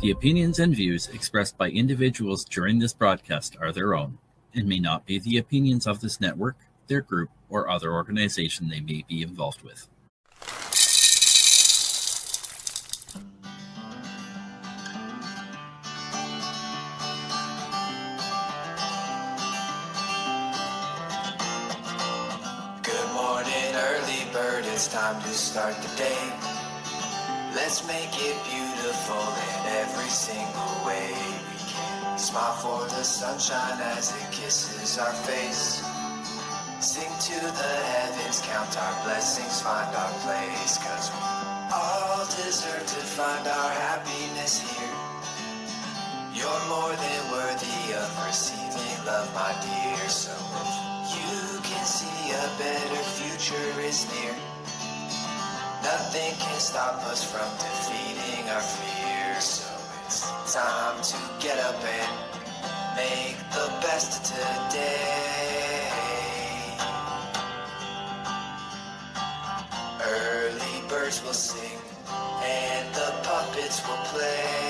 The opinions and views expressed by individuals during this broadcast are their own and may not be the opinions of this network, their group, or other organization they may be involved with. Good morning, early bird, it's time to start the day. Let's make it beautiful in every single way we can. Smile for the sunshine as it kisses our face. Sing to the heavens, count our blessings, find our place. 'Cause we all deserve to find our happiness here. You're more than worthy of receiving love, my dear. So if you can see a better future is near, nothing can stop us from defeating our fears. So it's time to get up and make the best of today. Early birds will sing and the puppets will play.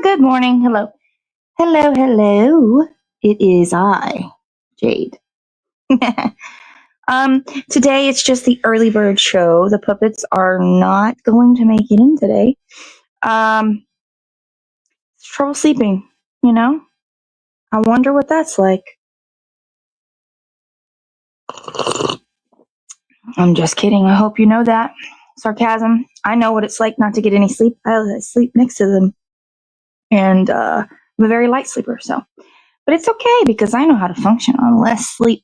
Good morning. Hello. Hello. It is I, Jade. Today it's just the early bird show. The puppets are not going to make it in today. It's trouble sleeping, you know? I wonder what that's like. I'm just kidding. I hope you know that. Sarcasm. I know what it's like not to get any sleep. I sleep next to them. And I'm a very light sleeper, so. But it's okay because I know how to function on less sleep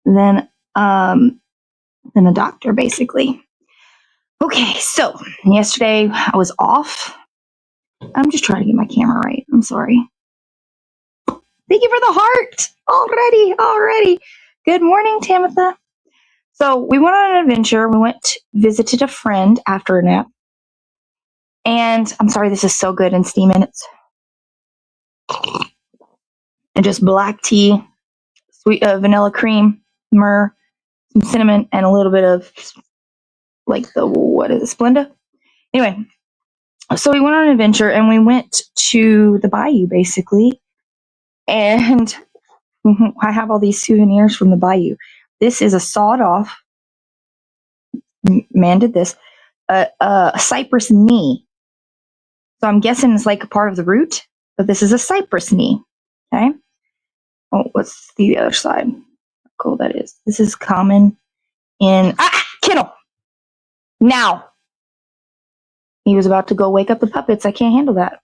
than a doctor, basically. Okay, so yesterday I was off. I'm just trying to get my camera right. I'm sorry. Thank you for the heart already. Good morning, Tamitha. So we went on an adventure. We visited a friend after a nap. And I'm sorry, this is so good in steam minutes. And just black tea, sweet vanilla cream, myrrh, some cinnamon, and a little bit of Splenda? Anyway, so we went on an adventure and we went to the bayou basically. And I have all these souvenirs from the bayou. This is a sawed off, man did this, a cypress knee. So I'm guessing it's like a part of the root, but this is a cypress knee. Okay. Oh, what's the other side? How cool that is. This is common in kennel. Now. He was about to go wake up the puppets. I can't handle that.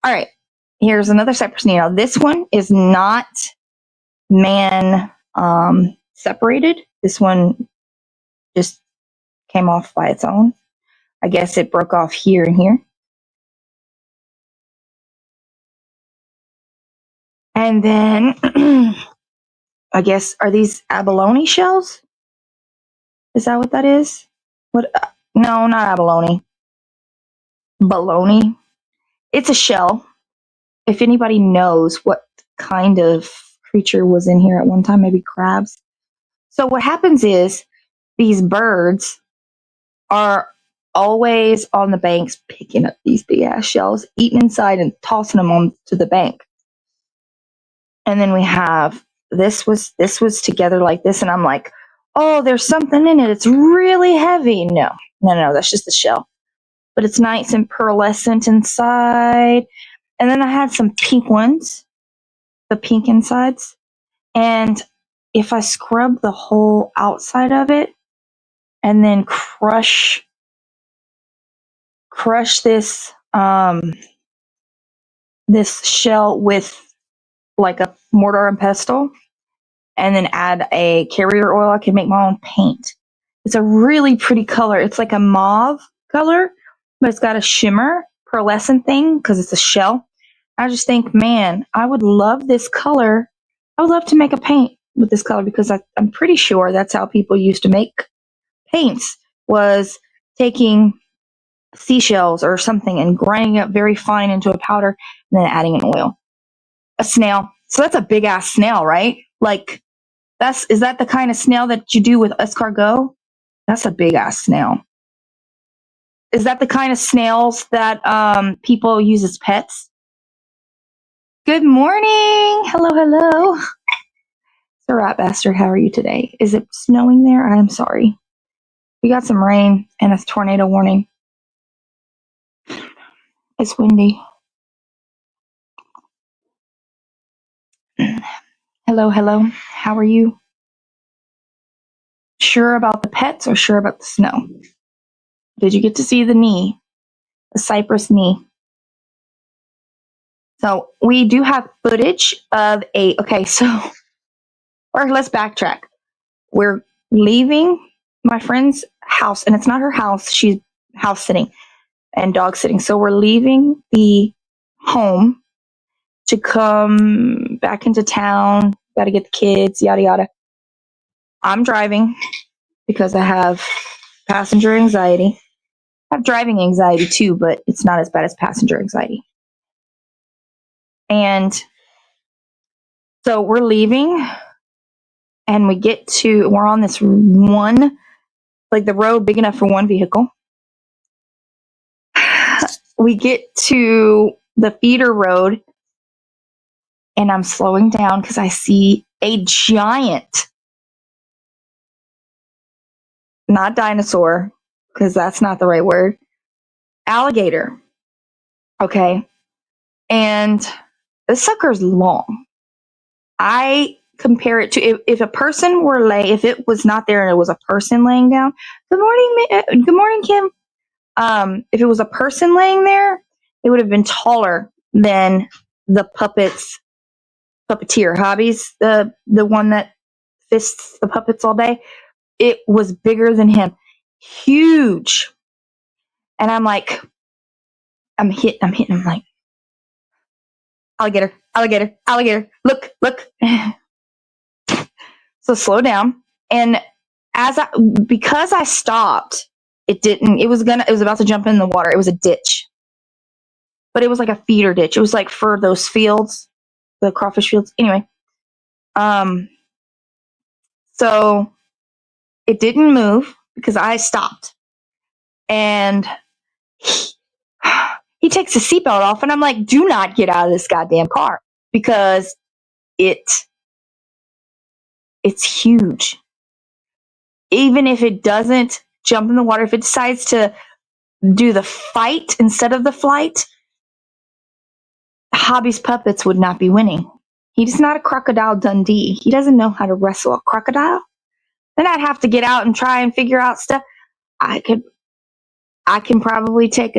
All right. Here's another cypress knee. Now this one is not man separated. This one just came off by its own. I guess it broke off here and here. And then, I guess, are these abalone shells? Is that what that is? What? No, not abalone. Baloney. It's a shell. If anybody knows what kind of creature was in here at one time, maybe crabs. So what happens is these birds are always on the banks picking up these big ass shells, eating inside and tossing them onto the bank. And then we have this was together like this, and I'm like, oh, there's something in it. It's really heavy. No, that's just the shell. But it's nice and pearlescent inside. And then I had some pink ones, the pink insides. And if I scrub the whole outside of it, and then crush this this shell with like a mortar and pestle, and then add a carrier oil. I can make my own paint. It's a really pretty color. It's like a mauve color, but it's got a shimmer pearlescent thing because it's a shell. I just think, man, I would love this color. I would love to make a paint with this color because I'm pretty sure that's how people used to make paints, was taking seashells or something and grinding it very fine into a powder and then adding an oil. A snail. So that's a big ass snail, right? Like, is that the kind of snail that you do with escargot? That's a big ass snail. Is that the kind of snails that people use as pets? Good morning. Hello, hello. It's a rat bastard. How are you today? Is it snowing there? I'm sorry. We got some rain and a tornado warning. It's windy. Hello, hello. How are you? Sure about the pets or sure about the snow? Did you get to see the knee? The cypress knee. So we do have footage of or let's backtrack. We're leaving my friend's house, and it's not her house. She's house sitting and dog sitting. So we're leaving the home to come back into town. Got to get the kids, yada, yada. I'm driving because I have passenger anxiety. I have driving anxiety too, but it's not as bad as passenger anxiety. And so we're leaving, and we're on this one, like the road big enough for one vehicle. We get to the feeder road, and I'm slowing down because I see a giant, not dinosaur, because that's not the right word, alligator. Okay. And the sucker's long. I compare it to if a person were if it was not there and it was a person laying down. Good morning, Kim. If it was a person laying there, it would have been taller than the puppeteer hobbies, the one that fists the puppets all day. It was bigger than him, huge. And I'm like, I'm hitting. I'm like, alligator, look. So slow down. And because I stopped, it was about to jump in the water. It was a ditch, but it was like a feeder ditch. It was like for those fields, the crawfish fields. Anyway, so it didn't move because I stopped, and he takes his seatbelt off, and I'm like, do not get out of this goddamn car because it's huge. Even if it doesn't jump in the water, if it decides to do the fight instead of the flight, Hobby's puppets would not be winning. He's not a Crocodile Dundee. He doesn't know how to wrestle a crocodile. Then I'd have to get out and try and figure out stuff. I can probably take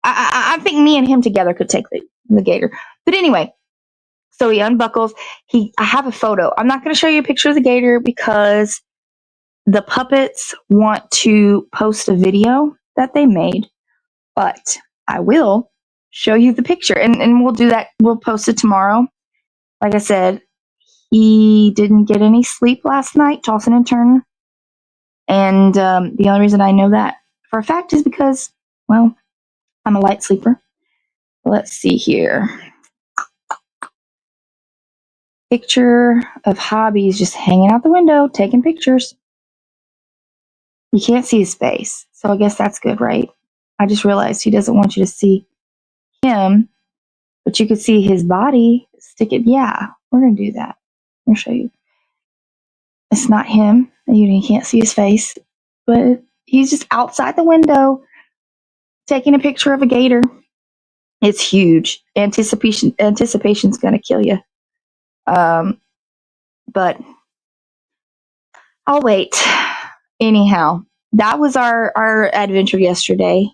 I think me and him together could take the gator. But anyway, so he unbuckles. I have a photo. I'm not going to show you a picture of the gator because the puppets want to post a video that they made, but I will show you the picture, and we'll do that. We'll post it tomorrow. Like I said, he didn't get any sleep last night, tossing and turning. And the only reason I know that for a fact is because, well, I'm a light sleeper. Let's see here. Picture of Hobbies just hanging out the window, taking pictures. You can't see his face, so I guess that's good, right? I just realized he doesn't want you to see him, but you could see his body. Stick it. Yeah, we're going to do that. I'll show you. It's not him. You can't see his face, but he's just outside the window taking a picture of a gator. It's huge. Anticipation's going to kill you. But I'll wait. anyhow, that was our adventure yesterday.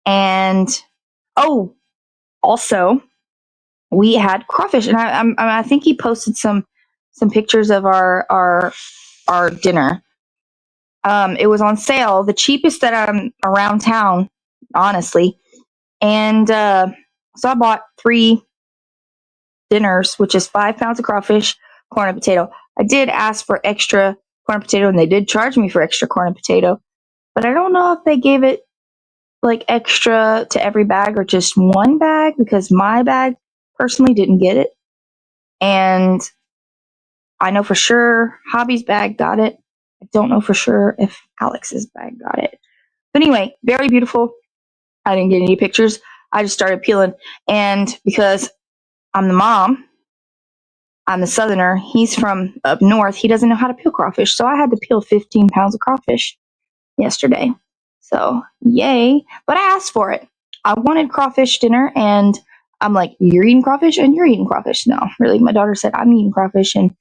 And also we had crawfish, and I think he posted some pictures of our dinner. It was on sale, the cheapest that around town, honestly. And so I bought 3 dinners, which is 5 pounds of crawfish, corn and potato. I did ask for extra corn and potato, and they did charge me for extra corn and potato. But I don't know if they gave it like extra to every bag or just one bag, because my bag personally didn't get it. And I know for sure Hobby's bag got it. I don't know for sure if Alex's bag got it. But anyway, very beautiful. I didn't get any pictures. I just started peeling. And because I'm the mom, I'm the southerner, he's from up north, he doesn't know how to peel crawfish. So I had to peel 15 pounds of crawfish yesterday. So yay. But I asked for it. I wanted crawfish dinner, and I'm like, you're eating crawfish and you're eating crawfish. No, really. My daughter said, I'm eating crawfish, and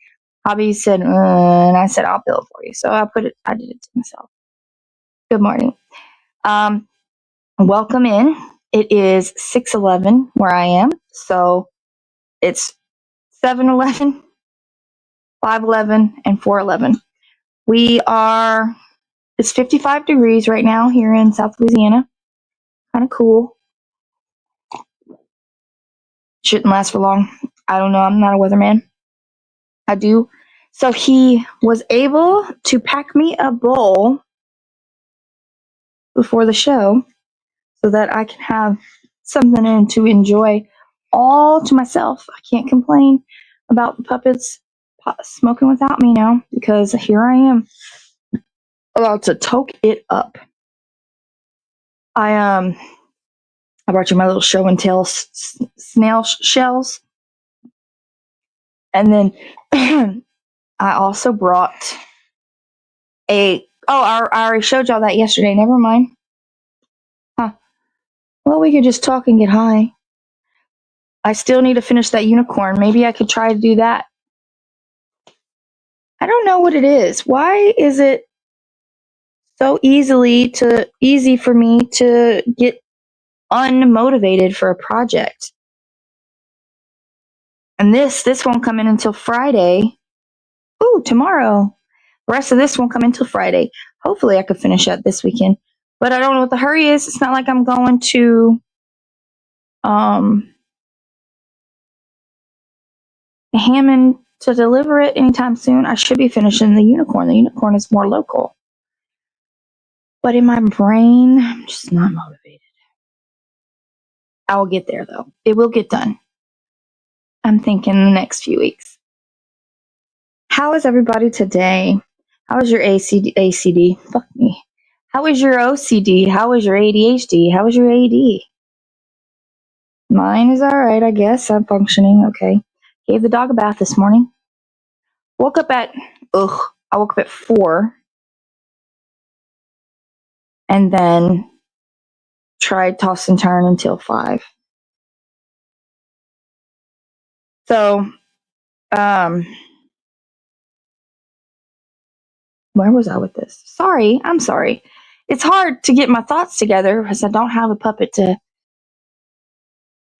Hobby said, and I said, I'll peel it for you. So I did it to myself. Good morning. Welcome in. It is 6:11 where I am. So it's 7:11, 5:11, and 4:11. It's 55 degrees right now here in South Louisiana. Kind of cool. Shouldn't last for long. I don't know. I'm not a weatherman. I do. So he was able to pack me a bowl before the show so that I can have something to enjoy all to myself. I can't complain about the puppets smoking without me now, because here I am about to toke it up. I brought you my little show and tell snail shells. And then I also brought I already showed y'all that yesterday. Never mind. Huh. Well, we could just talk and get high. I still need to finish that unicorn. Maybe I could try to do that. I don't know what it is. Why is it so easy for me to get unmotivated for a project? And this won't come in until Friday. Ooh, tomorrow. The rest of this won't come until Friday. Hopefully I could finish up this weekend. But I don't know what the hurry is. It's not like I'm going to Hammond to deliver it anytime soon. I should be finishing the unicorn. The unicorn is more local. But in my brain, I'm just not motivated. I will get there, though. It will get done. I'm thinking the next few weeks. How is everybody today? How is your ACD? Fuck me. How is your OCD? How is your ADHD? How is your AD? Mine is all right, I guess. I'm functioning okay. Gave the dog a bath this morning. I woke up at 4. And then tried toss and turn until 5. So, where was I with this? I'm sorry. It's hard to get my thoughts together because I don't have a puppet to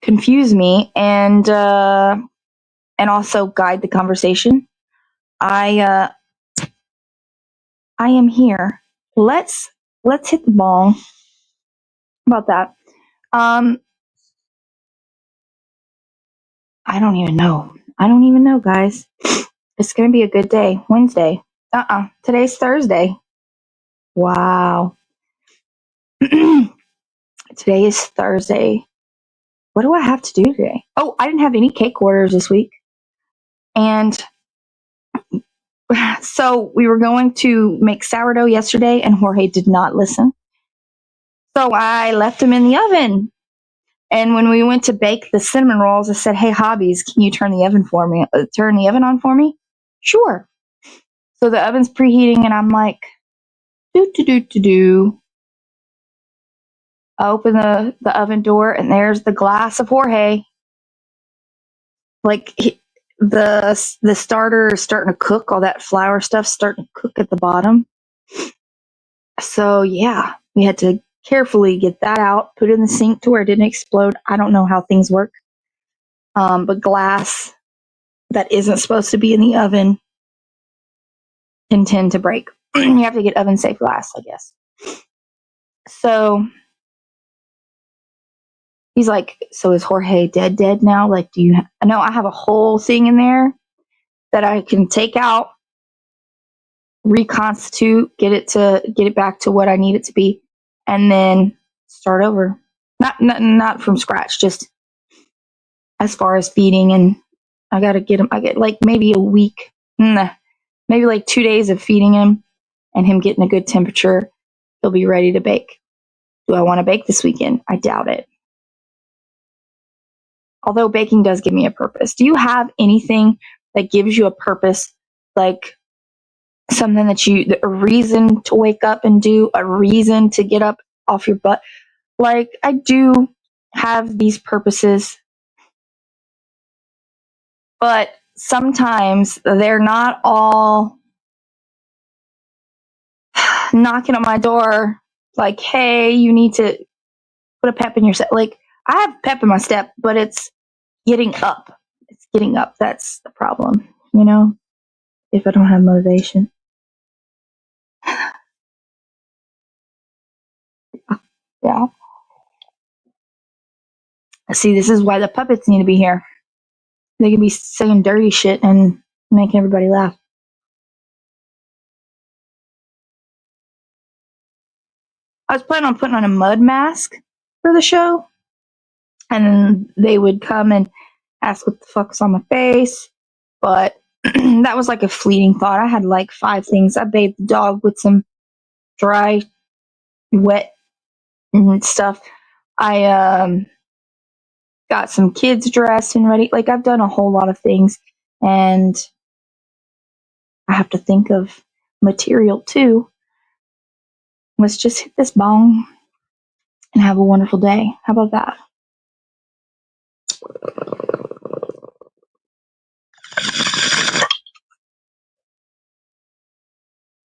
confuse me and also guide the conversation. I am here. Let's hit the ball. How about that? I don't even know, guys. It's gonna be a good day. Wednesday. Today's Thursday. Wow. Today is Thursday. What do I have to do today? Oh, I didn't have any cake orders this week. And so we were going to make sourdough yesterday, and Jorge did not listen. So I left them in the oven. And when we went to bake the cinnamon rolls, I said, "Hey, Hobbies, can you turn the oven on for me?" Sure. So the oven's preheating, and I'm like, do. I open the oven door, and there's the glass of Jorge. Like the starter is starting to cook. All that flour stuff's starting to cook at the bottom. So yeah, we had to carefully get that out, put it in the sink to where it didn't explode. I don't know how things work. But glass that isn't supposed to be in the oven can tend to break. You have to get oven safe glass, I guess. So he's like, so is Jorge dead now? Like, do you no, I have a whole thing in there that I can take out, reconstitute, get it back to what I need it to be, and then start over. Not from scratch, just as far as feeding. And I gotta get him. I get like maybe a week, maybe like 2 days of feeding him and him getting a good temperature. He'll be ready to bake. Do I want to bake this weekend? I doubt it. Although baking does give me a purpose. Do you have anything that gives you a purpose, like something a reason to wake up and do, a reason to get up off your butt? Like, I do have these purposes, but sometimes they're not all knocking on my door like, hey, you need to put a pep in your step. Like, I have pep in my step, but it's getting up. It's getting up. That's the problem, if I don't have motivation. Yeah. See, this is why the puppets need to be here. They can be saying dirty shit and making everybody laugh. I was planning on putting on a mud mask for the show, and they would come and ask what the fuck's on my face, but that was like a fleeting thought. I had like 5 things. I bathed the dog with some dry, wet stuff. I got some kids dressed and ready. Like, I've done a whole lot of things, and I have to think of material too. Let's just hit this bong and have a wonderful day. How about that?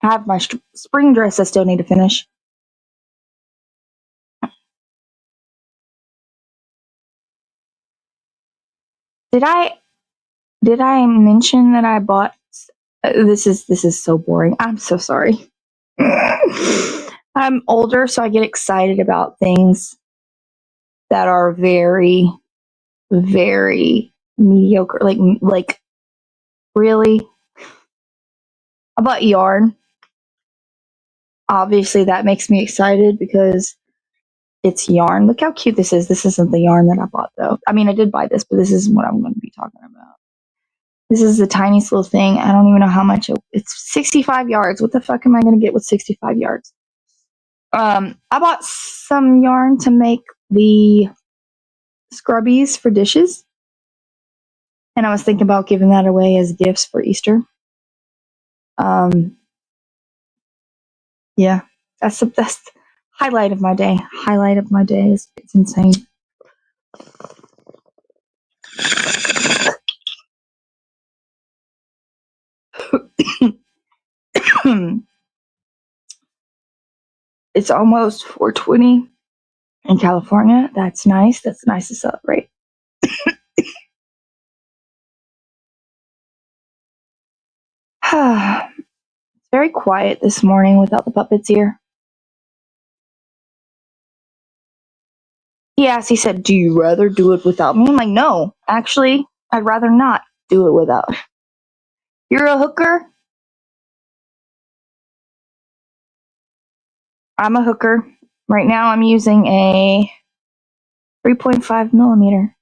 I have my spring dress I still need to finish. Did I mention that I bought? This is so boring. I'm so sorry. I'm older, so I get excited about things that are very, very mediocre. Like really. I bought yarn. Obviously, that makes me excited because it's yarn. Look how cute this is. This isn't the yarn that I bought, though. I mean, I did buy this, but this isn't what I'm going to be talking about. This is the tiniest little thing. I don't even know how much it's 65 yards. What the fuck am I going to get with 65 yards? I bought some yarn to make the scrubbies for dishes. And I was thinking about giving that away as gifts for Easter. Yeah, that's the best highlight of my day. Highlight of my day is it's insane. It's almost 4:20 in California. That's nice. That's nice to celebrate. It's very quiet this morning without the puppets here. He asked, he said, do you rather do it without me? I'm like, no, actually, I'd rather not do it without. You're a hooker? I'm a hooker. Right now I'm using a 3.5 millimeter.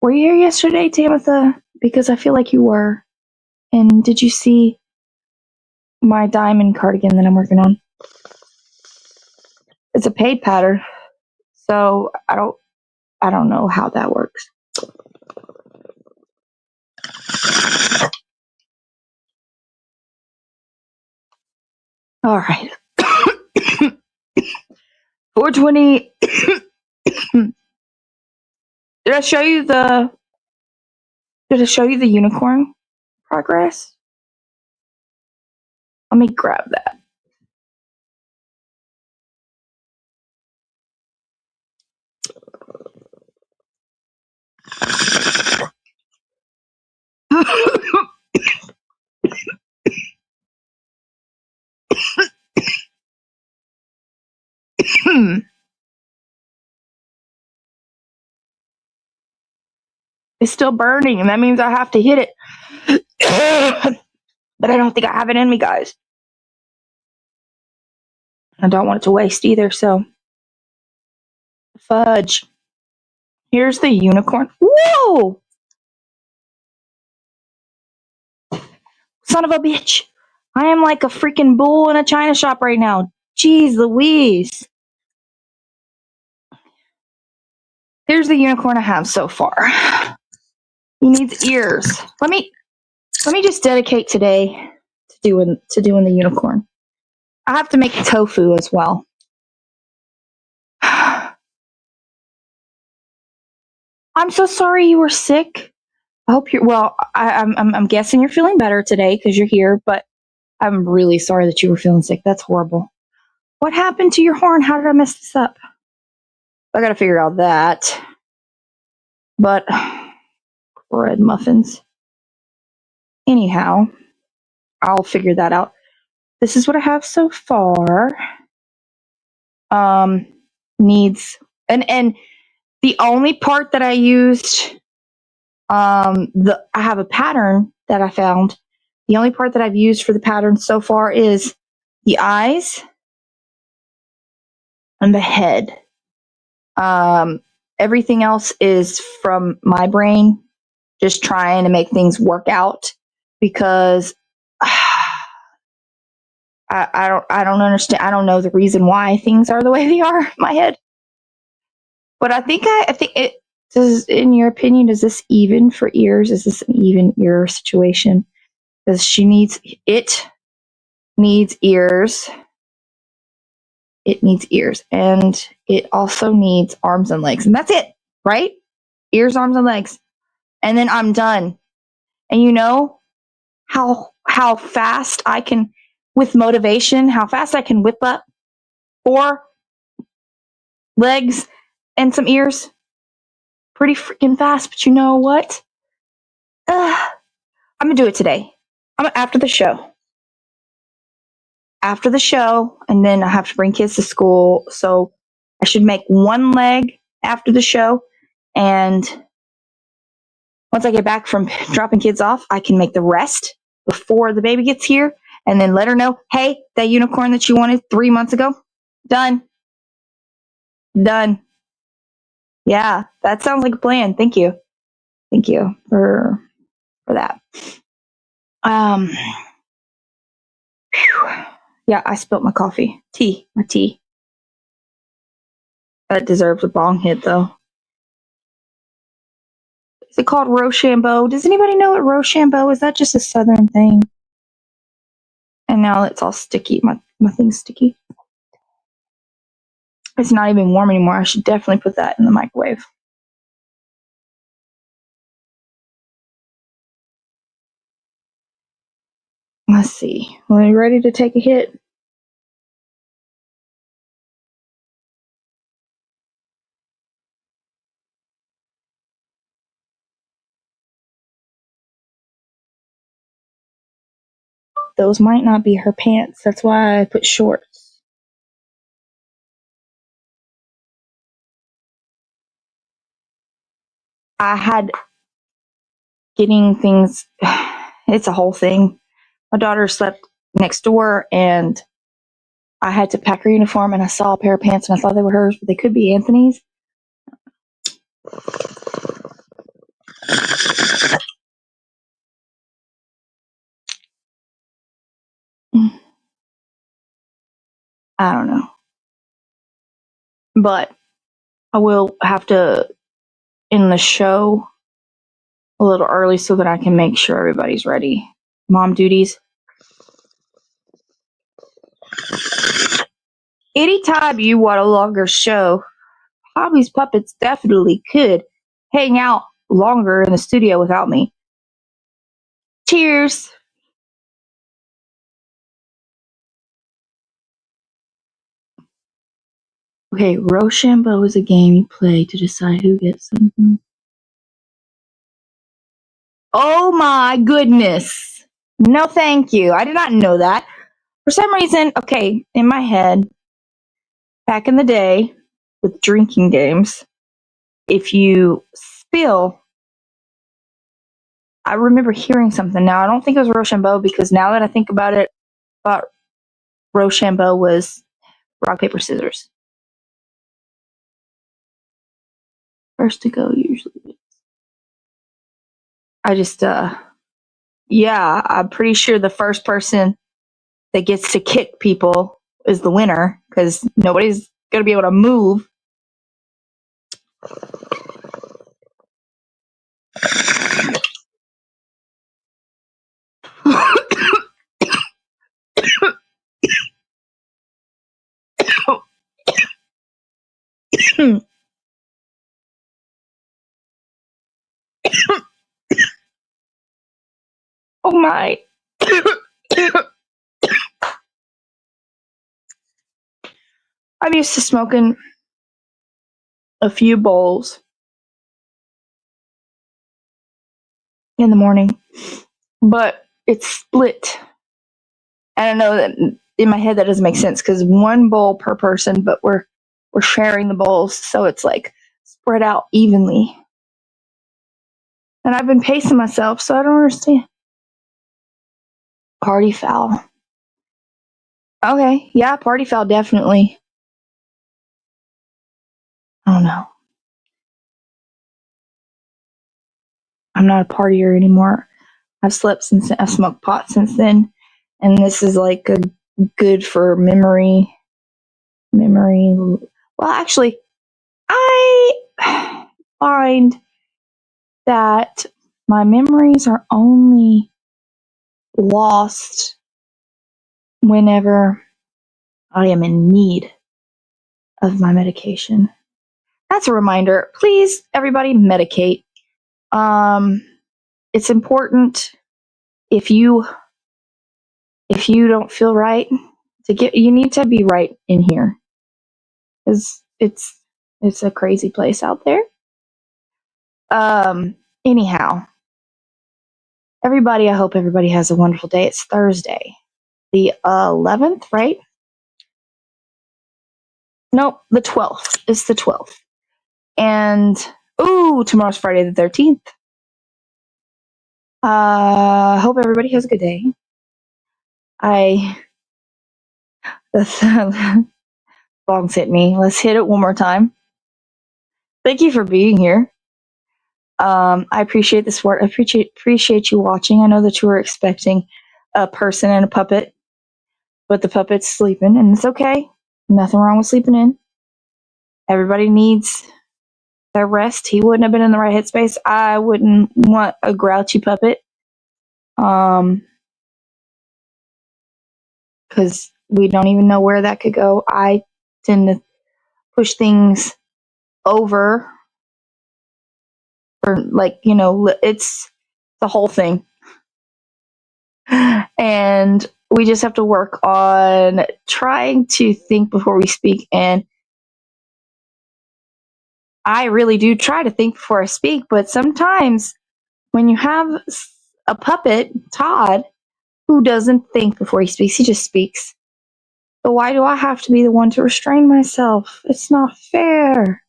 Were you here yesterday, Tamitha? Because I feel like you were. And did you see my diamond cardigan that I'm working on? It's a paid pattern, so I don't know how that works. All right. 420. Did I show you the Did I show you the unicorn progress? Let me grab that. It's still burning, and that means I have to hit it. But I don't think I have it in me, guys. I don't want it to waste either, so. Fudge. Here's the unicorn. Whoa! Son of a bitch. I am like a freaking bull in a china shop right now. Jeez Louise. Here's the unicorn I have so far. He needs ears. Let me just dedicate today to doing the unicorn. I have to make tofu as well. I'm so sorry you were sick. I hope you're well. I'm guessing you're feeling better today because you're here, but I'm really sorry that you were feeling sick. That's horrible. What happened to your horn? How did I mess this up? I gotta figure out that. But bread muffins. Anyhow, I'll figure that out. This is what I have so far. Needs and the only part that I used, I have a pattern that I found. The only part that I've used for the pattern so far is the eyes and the head. Everything else is from my brain, just trying to make things work out because I don't understand. I don't know the reason why things are the way they are in my head. But I think it does. In your opinion, is this even for ears? Is this an even ear situation? Because it needs ears. It needs ears, and it also needs arms and legs, and that's it, right? Ears, arms, and legs, and then I'm done. And you know how fast I can, with motivation, how fast I can whip up 4 legs and some ears, pretty freaking fast. But you know what? I'm gonna do it today. After the show. After the show, and then I have to bring kids to school, so I should make 1 leg after the show, and once I get back from dropping kids off, I can make the rest before the baby gets here, and then let her know, hey, that unicorn that you wanted 3 months ago, done. Yeah, that sounds like a plan. Thank you for that. Yeah, I spilt my coffee. My tea. That deserves a bong hit, though. Is it called Rochambeau? Does anybody know what Rochambeau is? That just a southern thing? And now it's all sticky. My thing's sticky. It's not even warm anymore. I should definitely put that in the microwave. Let's see. Are you ready to take a hit? Those might not be her pants. That's why I put shorts. I had getting things. It's a whole thing. My daughter slept next door, and I had to pack her uniform, and I saw a pair of pants, and I thought they were hers, but they could be Anthony's. I don't know. But I will have to end the show a little early so that I can make sure everybody's ready. Mom duties. Anytime you want a longer show, Hobbies Puppets definitely could hang out longer in the studio without me. Cheers. Okay, Rochambeau is a game you play to decide who gets something. Oh my goodness. No, thank you. I did not know that. For some reason, okay, in my head, back in the day with drinking games, if you spill, I remember hearing something. Now, I don't think it was Rochambeau because now that I think about it, I thought Rochambeau was rock, paper, scissors. First to go usually. I just, yeah, I'm pretty sure the first person that gets to kick people is the winner because nobody's going to be able to move. Oh my. I'm used to smoking a few bowls in the morning, but it's split. I don't know that in my head that doesn't make sense because one bowl per person, but we're sharing the bowls, so it's like spread out evenly. And I've been pacing myself, so I don't understand. Party foul. Okay, yeah, party foul definitely. I don't know. I'm not a partier anymore. I've slept since I've smoked pot since then, and this is like a good for memory. Well, actually, I find that my memories are only lost whenever I am in need of my medication. That's a reminder. Please, everybody, medicate. It's important if you don't feel right you need to be right in here because it's a crazy place out there. Anyhow, everybody, I hope everybody has a wonderful day. It's Thursday, the 11th, right? Nope, the 12th. It's the 12th. And, tomorrow's Friday the 13th. Hope everybody has a good day. The bongs hit me. Let's hit it one more time. Thank you for being here. I appreciate the support. I appreciate you watching. I know that you were expecting a person and a puppet, but the puppet's sleeping, and it's okay. Nothing wrong with sleeping in. Everybody needs their rest. He wouldn't have been in the right headspace. I wouldn't want a grouchy puppet. Because we don't even know where that could go. I tend to push things over, or it's the whole thing. And we just have to work on trying to think before we speak. And I really do try to think before I speak, but sometimes when you have a puppet, Todd, who doesn't think before he speaks, he just speaks. So why do I have to be the one to restrain myself? It's not fair.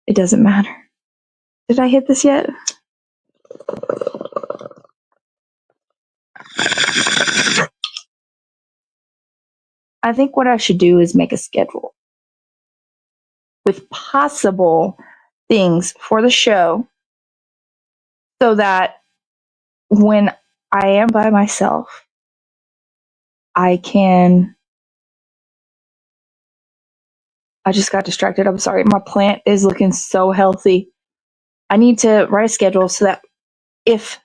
It doesn't matter. Did I hit this yet? I think what I should do is make a schedule with possible things for the show so that when I am by myself, I just got distracted. I'm sorry. My plant is looking so healthy. I need to write a schedule so that if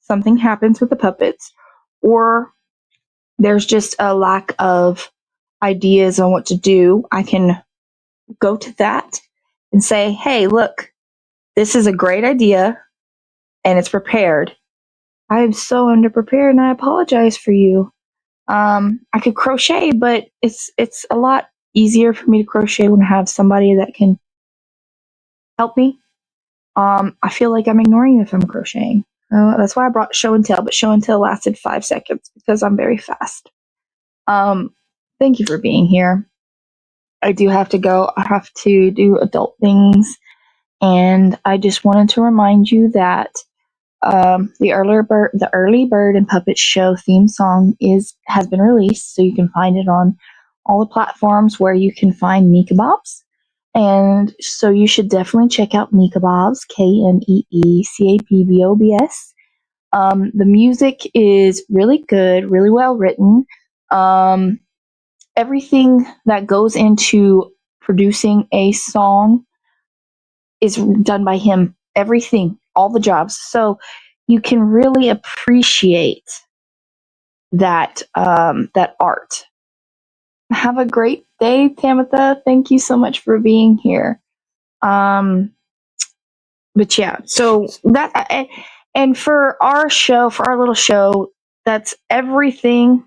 something happens with the puppets or there's just a lack of ideas on what to do, I can go to that and say, hey, look, this is a great idea and it's prepared. I am so underprepared, and I apologize for you. I could crochet, but it's a lot easier for me to crochet when I have somebody that can help me. I feel like I'm ignoring you if I'm crocheting. That's why I brought show and tell, but show and tell lasted 5 seconds because I'm very fast. Thank you for being here. I do have to go. I have to do adult things, and I just wanted to remind you that the Early Bird and Puppet Show theme song has been released, so you can find it on all the platforms where you can find Capbobs. And so you should definitely check out Capbobs, KMEECABBOBS. The music is really good, really well written. Everything that goes into producing a song is done by him. Everything, all the jobs. So you can really appreciate that that art. Have a great day, Tamitha. Thank you so much for being here. But yeah, so that and for our show, for our little show, that's everything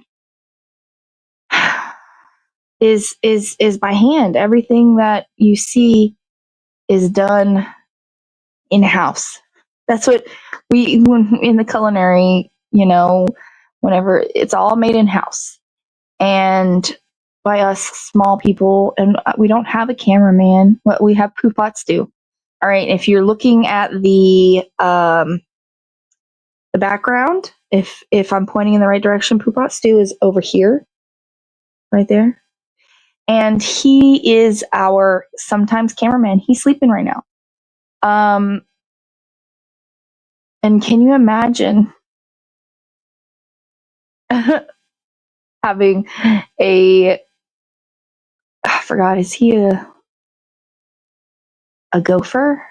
is by hand. Everything that you see is done in house. That's what when in the culinary, whenever it's all made in house and by us small people, and we don't have a cameraman. What we have Poopots do. All right, if you're looking at the background, if I'm pointing in the right direction, Poopot Stew is over here, right there. And he is our sometimes cameraman. He's sleeping right now. And can you imagine having I forgot, is he a gopher?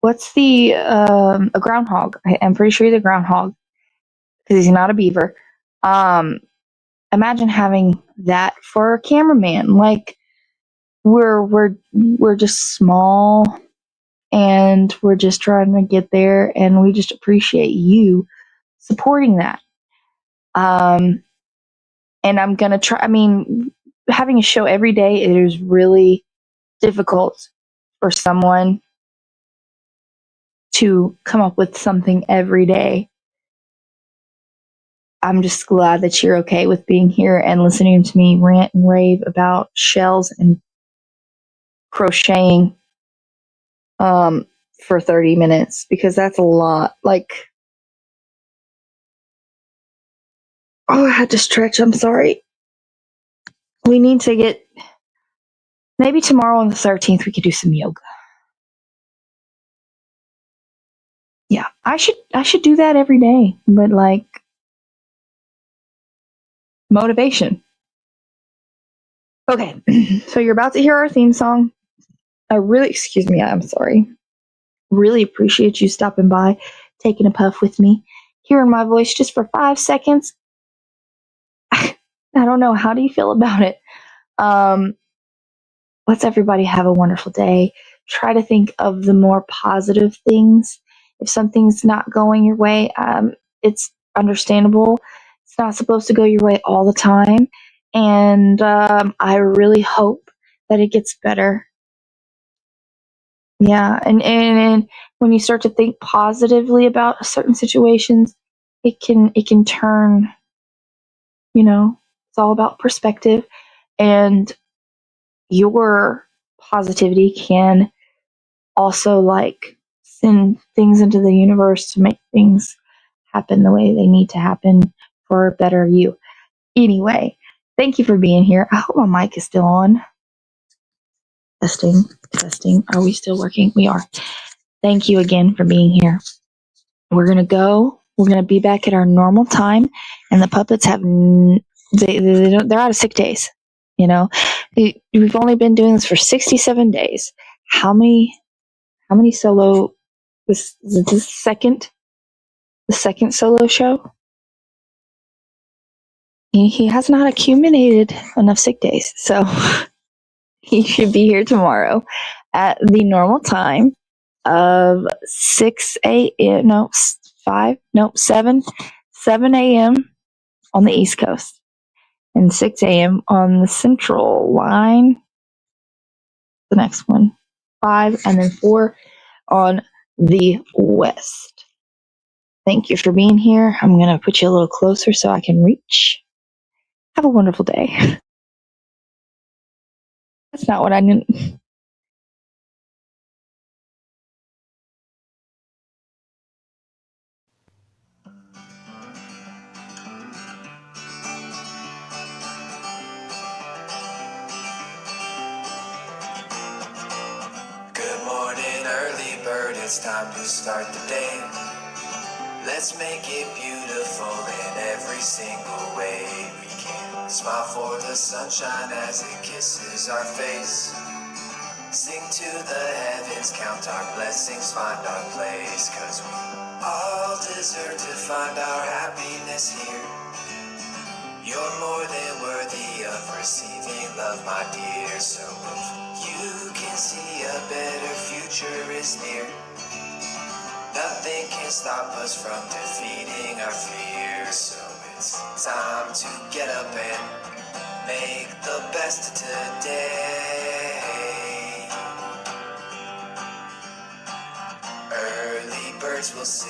What's a groundhog? I'm pretty sure he's a groundhog because he's not a beaver. Imagine having that for a cameraman. Like we're just small and we're just trying to get there, and we just appreciate you supporting that. And I'm gonna try. I mean, having a show every day, it is really difficult for someone to come up with something every day. I'm just glad that you're okay with being here and listening to me rant and rave about shells and crocheting for 30 minutes, because that's a lot. Like, I had to stretch. I'm sorry. We need to get, maybe tomorrow on the 13th, we could do some yoga. Yeah, I should do that every day, but like motivation. Okay, so you're about to hear our theme song. Excuse me, I'm sorry. Really appreciate you stopping by, taking a puff with me, hearing my voice just for 5 seconds. I don't know. How do you feel about it? Let's everybody have a wonderful day. Try to think of the more positive things. If something's not going your way, it's understandable. It's not supposed to go your way all the time. And I really hope that it gets better. Yeah, and when you start to think positively about certain situations, it can turn, it's all about perspective, and your positivity can also like send things into the universe to make things happen the way they need to happen for a better you. Anyway, thank you for being here. I hope my mic is still on. Testing. Are we still working? We are. Thank you again for being here. We're going to go. We're going to be back at our normal time. And the puppets have, they're out of sick days. We've only been doing this for 67 days. How many solo, this is the second solo show? He has not accumulated enough sick days. So he should be here tomorrow at the normal time of 6 a.m. No, 7 a.m. on the East Coast, and 6 a.m. on the Central line. The next one, 5, and then 4 on the West. Thank you for being here. I'm going to put you a little closer so I can reach. Have a wonderful day. That's not what I didn't. Good morning, early bird. It's time to start the day. Let's make it beautiful in every single way we can. Smile for the sunshine as it kisses our face. Sing to the heavens, count our blessings, find our place. 'Cause we all deserve to find our happiness here. You're more than worthy of receiving love, my dear. So if you can see a better future is near, nothing can stop us from defeating our fears. So it's time to get up and make the best of today. Early birds will sing